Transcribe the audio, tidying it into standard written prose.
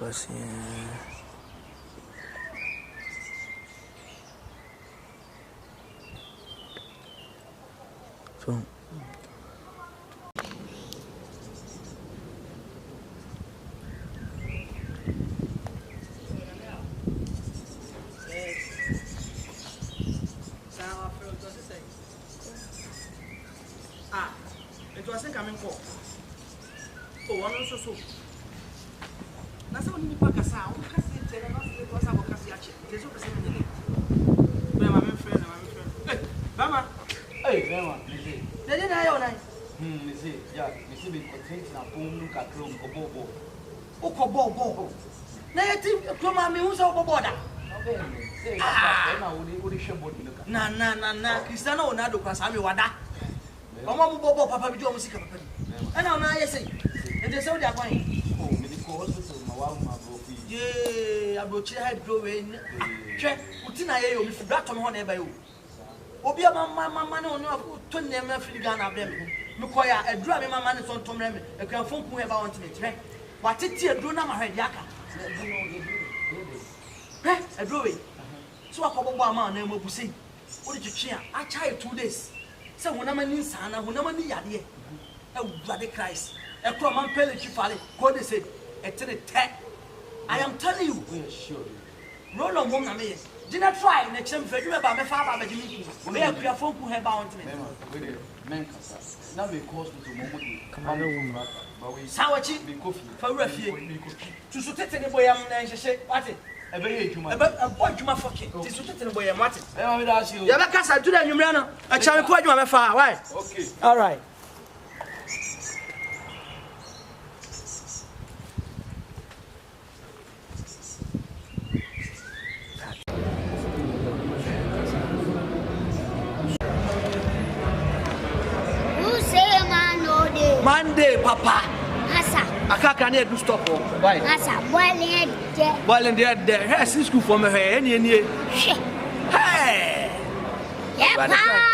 was so it wasn't coming for. Oh, one also so. That's how you pack a sound. It was our Cassiachi. There's no person. My friend. Hey, Mama. Hey, Mama. They didn't know. Yeah, you see, we continue to boom, look at room, Bobo. Okobo. Native, come on, me who's over border. Na, Cristiano Ronaldo, Kasami Wada. Omo bobo papa bi do musika papa bi e na ona yesi e de se wo dia kwan o me di ko hospital ma wa ma bro fi ye abrochi head grow we hwe uti na ye yo mi fibra to me ho na e ba yo obi mama na ono to ne ma fili ga na abem me ko ya adura me mama ne so ntom re me e kan fon ku e ba won ti me hwe wa tete aduro na ma hwe dia ka aduro we so akobobo ama na mo busi o di twetwe a chai 2 days. So when I'm in Sana, when I'm in the idea, a bloody Christ, a common pellet you fall, what they say, a tech. I am telling you, roll on woman, me. Did not try next time for you about my father, but you need to phone who have bound me. Now because to come on, sour cheap, for refuge. To suit any boy, I'm say, what it? A boy to my fucking. This is the boy I'm watching. I will ask you. Yeah, because I do that, you know. I shall quite you on my far. Why? Okay. All right. Who say Monday, Papa. I can't do stop. Why? Well, and there has school for me. Hey, Yepa,